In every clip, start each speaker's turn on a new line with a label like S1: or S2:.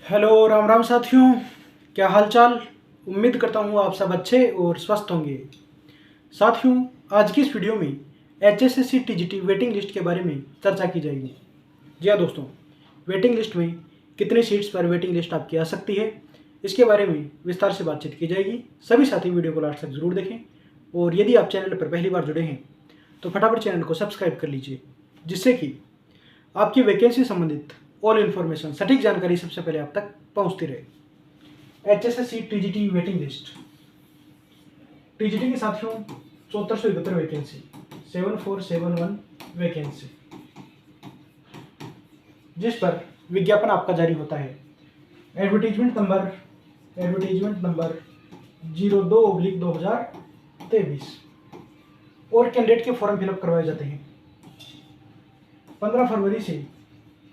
S1: Hello Ram Ram साथियों, क्या हालचाल। उम्मीद करता हूँ आप सब अच्छे और स्वस्थ होंगे। साथियों, आज की इस वीडियो में HSSC TGT वेटिंग लिस्ट के बारे में चर्चा की जाएगी। जी हाँ दोस्तों, वेटिंग लिस्ट में कितनी सीट्स पर वेटिंग लिस्ट आपकी आ सकती है, इसके बारे में विस्तार से बातचीत की जाएगी। सभी साथी वीडियो को लास्ट तक जरूर देखें और यदि आप चैनल पर पहली बार जुड़े हैं तो फटाफट चैनल को सब्सक्राइब कर लीजिए, जिससे कि आपकी वैकेंसी संबंधित ऑल इन्फॉर्मेशन, सटीक जानकारी सबसे पहले आप तक पहुंचती रहे। HSSC TGT waiting list. TGT के साथियों 7471 वैकेंसी, 7471 वैकेंसी, जिस पर विज्ञापन आपका जारी होता है। एडवर्टीजमेंट नंबर 02/2023 और कैंडिडेट के फॉर्म फिलअप करवाए जाते हैं 15 फरवरी से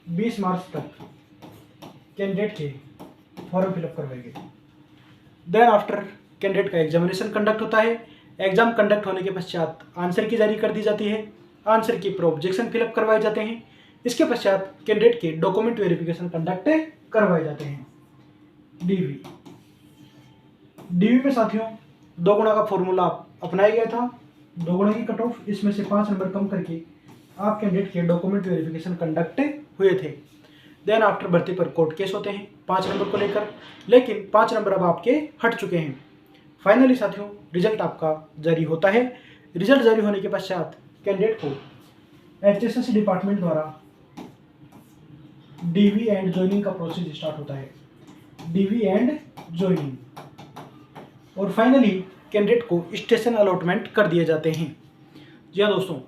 S1: 20 मार्च तक। कैंडिडेट के फॉर्म फिलअप करवाए गए। देन आफ्टर कैंडिडेट का एग्जामिनेशन कंडक्ट होता है। एग्जाम कंडक्ट होने के पश्चात आंसर की जारी कर दी जाती है। आंसर की प्रो ऑब्जेक्शन फिलअप करवाए जाते हैं। इसके पश्चात कैंडिडेट के डॉक्यूमेंट वेरिफिकेशन कंडक्ट करवाए जाते हैं। डीवी में साथियों 2 गुना का फॉर्मूला अपनाया गया था। 2 गुना की कट ऑफ, इसमें से 5 नंबर कम करके आप कैंडिडेट के डॉक्यूमेंट वेरिफिकेशन कंडक्ट हुए थे। देन आफ्टर भर्ती पर कोर्ट केस होते हैं 5 नंबर को लेकर, लेकिन 5 नंबर अब आपके हट चुके हैं। फाइनली साथियों रिजल्ट आपका जारी होता है। रिजल्ट जारी होने के पश्चात कैंडिडेट को HSSC डिपार्टमेंट द्वारा डीवी एंड ज्वाइनिंग का प्रोसेस स्टार्ट होता है। डीवी एंड ज्वाइनिंग, और फाइनली कैंडिडेट को स्टेशन अलॉटमेंट कर दिए जाते हैं। जी हाँ दोस्तों,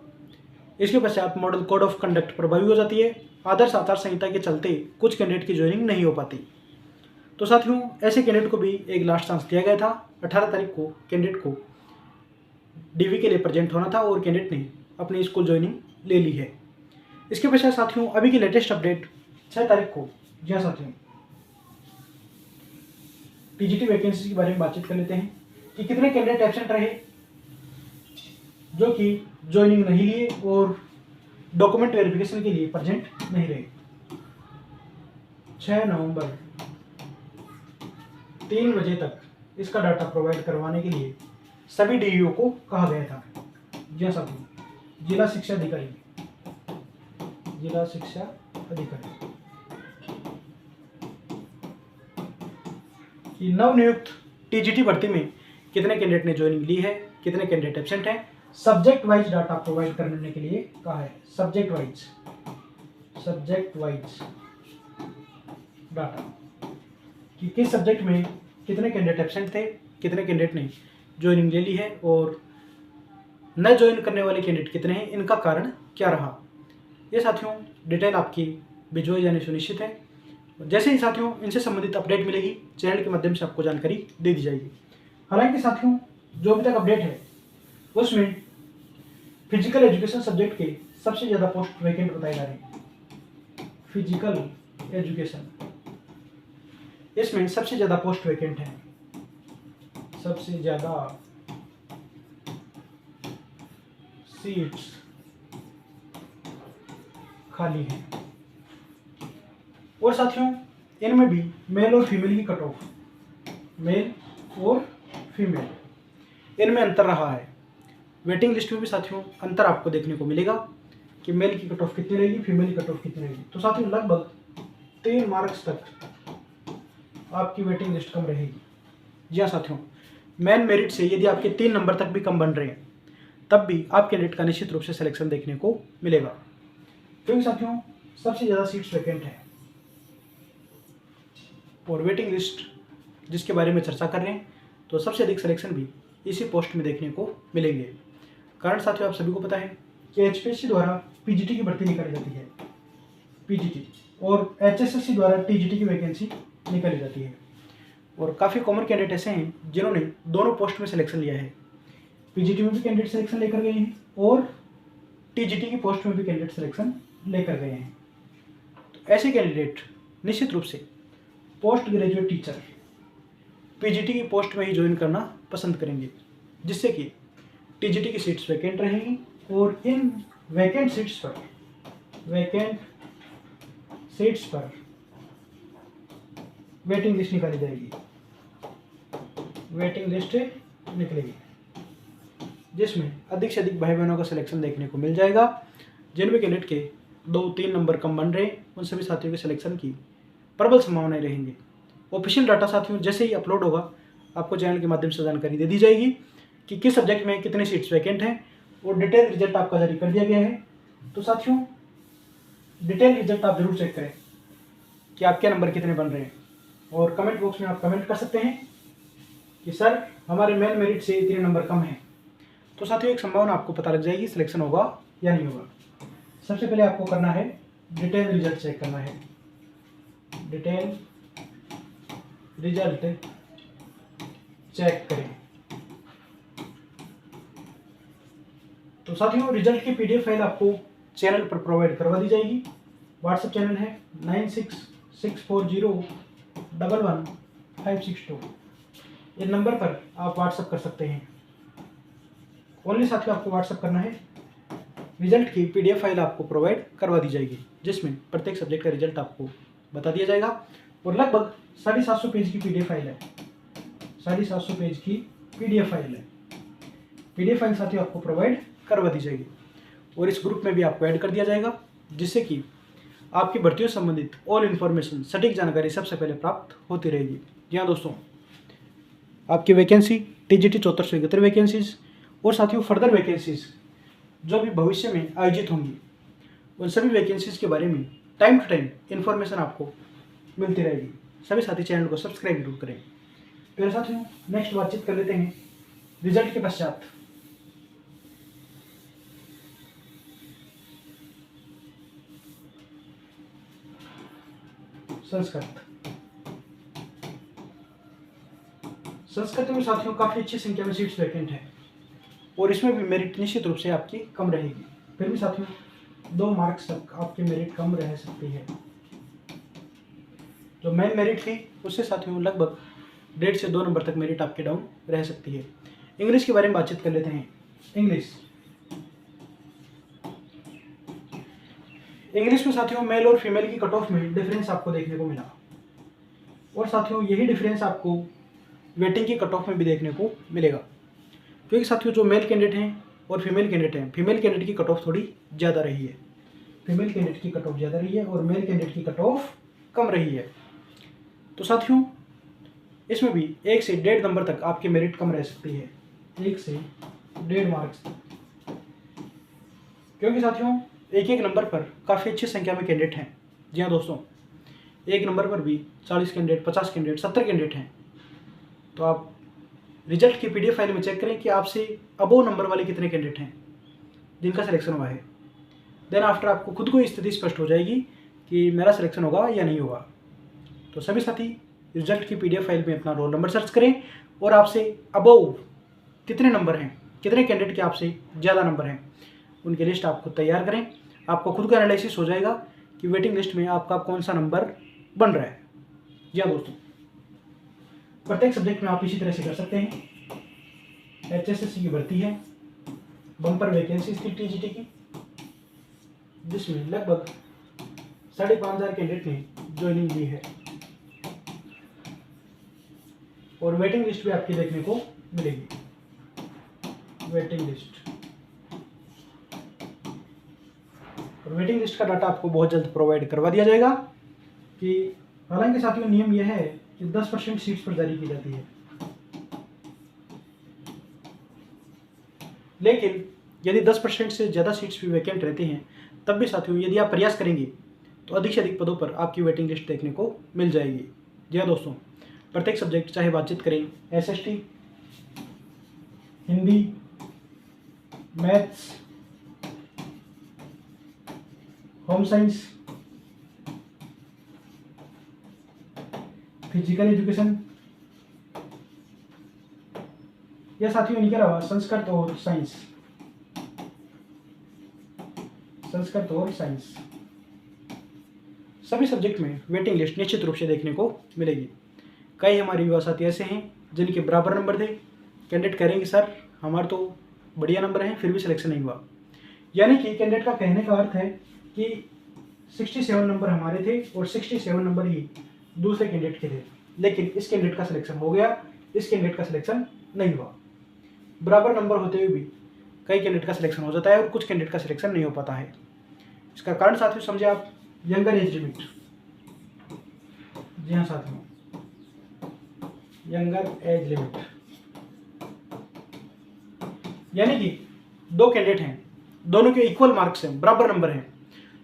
S1: इसके पश्चात मॉडल कोड ऑफ कंडक्ट प्रभावी हो जाती है। आदर्श आचार संहिता के चलते कुछ कैंडिडेट की ज्वाइनिंग नहीं हो पाती। तो साथियों ऐसे कैंडिडेट को भी एक लास्ट चांस दिया गया था। 18 तारीख को कैंडिडेट को डीवी के लिए प्रेजेंट होना था और कैंडिडेट ने अपनी स्कूल ज्वाइनिंग ले ली है। इसके पश्चात साथियों अभी की लेटेस्ट अपडेट 6 तारीख को। जी हाँ साथियों, टीजीटी वैकेंसी के बारे में बातचीत कर लेते हैं कि कितने कैंडिडेट एब्सेंट रहे जो कि ज्वाइनिंग नहीं लिए और डॉक्यूमेंट वेरिफिकेशन के लिए प्रेजेंट नहीं रहे। 6 नवंबर 3 बजे तक इसका डाटा प्रोवाइड करवाने के लिए सभी डीईओ को कहा गया था। जी साथियों, जिला शिक्षा अधिकारी कि नवनियुक्त टीजीटी भर्ती में कितने कैंडिडेट ने ज्वाइनिंग ली है, कितने कैंडिडेट एब्सेंट हैं, सब्जेक्ट वाइज डाटा प्रोवाइड करने के लिए कहा है। सब्जेक्ट वाइज डाटा कि किस सब्जेक्ट में कितने कैंडिडेट एब्सेंट थे, कितने कैंडिडेट ने ज्वाइनिंग ले ली है और न ज्वाइन करने वाले कैंडिडेट कितने हैं, इनका कारण क्या रहा। ये साथियों डिटेल आपकी भिजवाई जानी सुनिश्चित है। जैसे ही साथियों इनसे संबंधित अपडेट मिलेगी चैनल के माध्यम से आपको जानकारी दे दी जाएगी। हालांकि साथियों जो अभी तक अपडेट है उसमें फिजिकल एजुकेशन सब्जेक्ट के सबसे ज़्यादा पोस्ट वैकेंट बताए जा रहे हैं। फिजिकल एजुकेशन, इसमें सबसे ज़्यादा पोस्ट वैकेंट है, सबसे ज़्यादा सीट्स खाली है। और साथियों इनमें भी मेल और फीमेल की कट ऑफ, मेल और फीमेल इनमें अंतर रहा है। वेटिंग लिस्ट में भी साथियों अंतर आपको देखने को मिलेगा कि मेल की कट ऑफ कितनी रहेगी, फीमेल की कट ऑफ कितनी रहेगी। तो साथियों लगभग 3 मार्क्स तक आपकी वेटिंग लिस्ट कम रहेगी। जी हाँ साथियों, मेन मेरिट से यदि आपके 3 नंबर तक भी कम बन रहे हैं तब भी आप कैंडिडेट का निश्चित रूप से सिलेक्शन देखने को मिलेगा, क्योंकि साथियों सबसे ज़्यादा सीट्स वैकेंट है। और वेटिंग लिस्ट जिसके बारे में चर्चा कर रहे हैं तो सबसे अधिक सिलेक्शन भी इसी पोस्ट में देखने को मिलेंगे। कारण साथियों आप सभी को पता है कि HPSC द्वारा पीजीटी की भर्ती निकाली जाती है, पीजीटी, और HSSC द्वारा टीजीटी की वैकेंसी निकाली जाती है। और काफ़ी कॉमन कैंडिडेट ऐसे हैं जिन्होंने दोनों पोस्ट में सिलेक्शन लिया है। पीजीटी में भी कैंडिडेट सिलेक्शन लेकर गए हैं और टीजीटी की पोस्ट में भी कैंडिडेट सिलेक्शन लेकर गए हैं। तो ऐसे कैंडिडेट निश्चित रूप से पोस्ट ग्रेजुएट टीचर पीजीटी की पोस्ट में ही ज्वाइन करना पसंद करेंगे, जिससे कि टीजीटी की सीट्स वैकेंट रहेंगी और इन वैकेंट सीट्स पर वेटिंग लिस्ट निकाली जाएगी, वेटिंग लिस्ट निकलेगी, जिसमें अधिक से अधिक भाई बहनों का सिलेक्शन देखने को मिल जाएगा। जिनमें कैंडिडेट के 2-3 नंबर कम बन रहे उन सभी साथियों के सिलेक्शन की प्रबल संभावनाएं रहेंगी। ऑफिशियल डाटा साथियों जैसे ही अपलोड होगा आपको चैनल के माध्यम से जानकारी दे दी जाएगी कि किस सब्जेक्ट में कितने सीट्स वैकेंट हैं और डिटेल रिजल्ट आपका जारी कर दिया गया है। तो साथियों डिटेल रिजल्ट आप जरूर चेक करें कि आपके नंबर कितने बन रहे हैं, और कमेंट बॉक्स में आप कमेंट कर सकते हैं कि सर हमारे मेन मेरिट से इतने नंबर कम हैं। तो साथियों एक संभावना आपको पता लग जाएगी सिलेक्शन होगा या नहीं होगा। सबसे पहले आपको करना है डिटेल रिजल्ट चेक करना है, डिटेल रिजल्ट चेक करें। तो साथियों रिजल्ट की पीडीएफ फाइल आपको चैनल पर प्रोवाइड करवा दी जाएगी। व्हाट्सएप चैनल है 9664011562। इस नंबर पर आप व्हाट्सएप कर सकते हैं। ओनली साथियों आपको व्हाट्सएप करना है, रिजल्ट की पीडीएफ फाइल आपको प्रोवाइड करवा दी जाएगी, जिसमें प्रत्येक सब्जेक्ट का रिजल्ट आपको बता दिया जाएगा। और लगभग 750 पेज की पीडीएफ फाइल है, 750 पेज की पीडीएफ फाइल है। पीडीएफ फाइल साथियों आपको प्रोवाइड करवा दी जाएगी और इस ग्रुप में भी आपको ऐड कर दिया जाएगा, जिससे कि आपकी भर्तियों संबंधित ऑल इन्फॉर्मेशन सटीक जानकारी सबसे पहले प्राप्त होती रहेगी। जी हाँ दोस्तों, आपकी वैकेंसी टीजीटी 7471 वैकेंसीज और साथियों फर्दर वैकेंसीज जो भी भविष्य में आयोजित होंगी उन सभी वैकेंसीज के बारे में टाइम टू टाइम इन्फॉर्मेशन आपको मिलती रहेगी। सभी साथी चैनल को सब्सक्राइब जरूर करें। फिर साथियों नेक्स्ट बातचीत कर लेते हैं रिजल्ट के पश्चात। संस्कृत में साथियों काफ़ी अच्छी संख्या में सीट्स वैकेंट है और इसमें भी मेरिट निश्चित रूप से आपकी कम रहेगी। फिर भी साथियों 2 मार्क्स तक आपकी मेरिट कम रह सकती है। जो मेन मेरिट थी उससे साथियों लगभग 1.5 से 2 नंबर तक मेरिट आपके डाउन रह सकती है। इंग्लिश के बारे में बातचीत कर लेते हैं। इंग्लिश में साथियों मेल और फीमेल की कट ऑफ में डिफरेंस आपको देखने को मिला, और साथियों यही डिफरेंस आपको वेटिंग की कट ऑफ में भी देखने को मिलेगा, क्योंकि साथियों जो मेल कैंडिडेट हैं और फीमेल कैंडिडेट हैं, फीमेल कैंडिडेट की कट ऑफ थोड़ी ज़्यादा रही है, फीमेल कैंडिडेट की कट ऑफ ज़्यादा रही है और मेल कैंडिडेट की कट ऑफ कम रही है। तो साथियों इसमें भी 1 से 1.5 नंबर तक आपकी मेरिट कम रह सकती है, 1 से 1.5 मार्क्स तक, क्योंकि साथियों एक नंबर पर काफ़ी अच्छी संख्या में कैंडिडेट हैं। जी हाँ दोस्तों, एक नंबर पर भी 40 कैंडिडेट, 50 कैंडिडेट, 70 कैंडिडेट हैं। तो आप रिजल्ट की पीडीएफ फाइल में चेक करें कि आपसे अबोव नंबर वाले कितने कैंडिडेट हैं जिनका सिलेक्शन हुआ है। देन आफ्टर आपको खुद को स्थिति स्पष्ट हो जाएगी कि मेरा सिलेक्शन होगा या नहीं होगा। तो सभी साथी रिजल्ट की पीडीएफ फाइल में अपना रोल नंबर सर्च करें और आपसे अबोव कितने नंबर हैं, कितने कैंडिडेट के आपसे ज़्यादा नंबर हैं, उनकी लिस्ट आप खुद तैयार करें। आपको खुद का एनालिसिस हो जाएगा कि वेटिंग लिस्ट में आपका कौन सा नंबर बन रहा है। जी हाँ दोस्तों, प्रत्येक सब्जेक्ट में आप इसी तरह से कर सकते हैं। HSSC की भर्ती है, बम्पर वैकेंसी थी टीजीटी की, जिसमें लगभग 5,500 कैंडिडेट ने ज्वाइनिंग दी है और वेटिंग लिस्ट भी आपकी देखने को मिलेगी। वेटिंग लिस्ट और वेटिंग लिस्ट का डाटा आपको बहुत जल्द प्रोवाइड करवा दिया जाएगा। कि हालांकि साथियों नियम यह है कि 10% सीट्स पर जारी की जाती है, लेकिन यदि 10% से ज़्यादा सीट्स भी वैकेंट रहती हैं तब भी साथियों यदि आप प्रयास करेंगे तो अधिक से अधिक पदों पर आपकी वेटिंग लिस्ट देखने को मिल जाएगी। जी हाँ दोस्तों, प्रत्येक सब्जेक्ट चाहे बातचीत करें SST, Hindi, maths, home science, physical education या साथियों इनके अलावा संस्कृत और साइंस, सभी सब्जेक्ट में वेटिंग लिस्ट निश्चित रूप से देखने को मिलेगी। कई हमारे युवा साथी ऐसे हैं जिनके बराबर नंबर थे, कैंडिडेट करेंगे सर हमारे तो बढ़िया नंबर हैं फिर भी सिलेक्शन नहीं हुआ, यानी कि कैंडिडेट का कहने का अर्थ है कि 67 नंबर हमारे थे और 67 नंबर ही दूसरे कैंडिडेट के थे। लेकिन इस कैंडिडेट का सिलेक्शन हो गया, इस कैंडिडेट का सिलेक्शन नहीं हुआ। बराबर नंबर होते हुए भी कई कैंडिडेट का सिलेक्शन हो जाता है और कुछ कैंडिडेट का सिलेक्शन नहीं हो पाता है। इसका कारण साथियों समझे आप, यंगर एज लिमिट। जी हाँ साथियों, यंगर एज लिमिट, यानी कि दो कैंडिडेट हैं, दोनों के इक्वल मार्क्स हैं, बराबर नंबर हैं,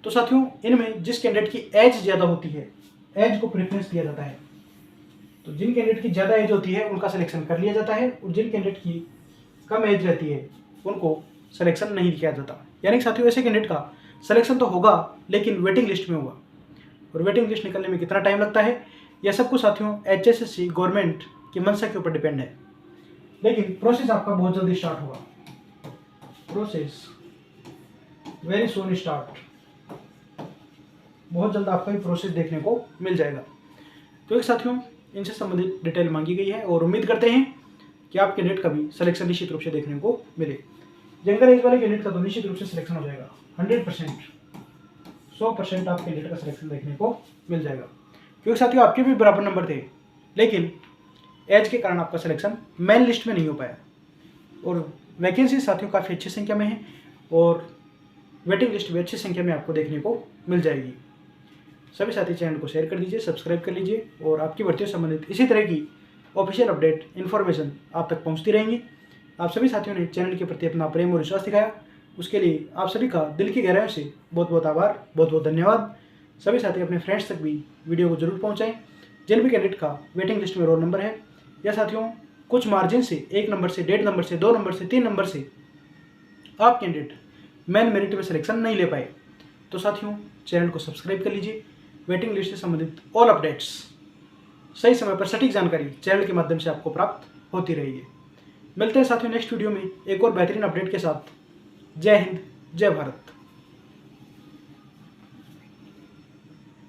S1: तो साथियों इनमें जिस कैंडिडेट की एज ज़्यादा होती है, एज को प्रेफरेंस दिया जाता है। तो जिन कैंडिडेट की ज़्यादा एज होती है उनका सिलेक्शन कर लिया जाता है, और जिन कैंडिडेट की कम एज रहती है उनको सिलेक्शन नहीं किया जाता। यानी कि साथियों ऐसे कैंडिडेट का सिलेक्शन तो होगा लेकिन वेटिंग लिस्ट में होगा, और वेटिंग लिस्ट निकलने में कितना टाइम लगता है, यह सब कुछ साथियों HSSC गवर्नमेंट की मंशा के ऊपर डिपेंड है। लेकिन प्रोसेस आपका बहुत जल्दी स्टार्ट होगा, प्रोसेस वेरी सून स्टार्ट, बहुत जल्द आपका भी प्रोसेस देखने को मिल जाएगा। तो एक साथियों इनसे संबंधित डिटेल मांगी गई है और उम्मीद करते हैं कि आप कैंडिडेट का भी सिलेक्शन निश्चित रूप से देखने को मिले। यंगर एज वाले कैंडिडेट का तो निश्चित रूप से सिलेक्शन हो जाएगा, 100%, 100% आप कैंडिडेट का सिलेक्शन देखने को मिल जाएगा, क्योंकि साथियों आपके भी बराबर नंबर थे, लेकिन एज के कारण आपका सिलेक्शन मेन लिस्ट में नहीं हो पाया। और वैकेंसी साथियों काफ़ी अच्छी संख्या में है और वेटिंग लिस्ट भी अच्छी संख्या में आपको देखने को मिल जाएगी। सभी साथी चैनल को शेयर कर दीजिए, सब्सक्राइब कर लीजिए, और आपकी भर्तियों से संबंधित इसी तरह की ऑफिशियल अपडेट इन्फॉर्मेशन आप तक पहुंचती रहेंगी। आप सभी साथियों ने चैनल के प्रति अपना प्रेम और विश्वास दिखाया, उसके लिए आप सभी का दिल की गहराइयों से बहुत बहुत आभार, बहुत बहुत धन्यवाद। सभी साथी अपने फ्रेंड्स तक भी वीडियो को जरूर पहुँचाएँ जिन भी कैंडिडेट का वेटिंग लिस्ट में रोल नंबर है, या साथियों कुछ मार्जिन से 1 नंबर से 1.5 नंबर से 2 नंबर से 3 नंबर से आप कैंडिडेट मेन मेरिट में सिलेक्शन नहीं ले पाए, तो साथियों चैनल को सब्सक्राइब कर लीजिए। वेटिंग लिस्ट से संबंधित ऑल अपडेट्स सही समय पर सटीक जानकारी चैनल के माध्यम से आपको प्राप्त होती रहेगी। मिलते हैं साथियों नेक्स्ट वीडियो में एक और बेहतरीन अपडेट के साथ। जय हिंद, जय भारत।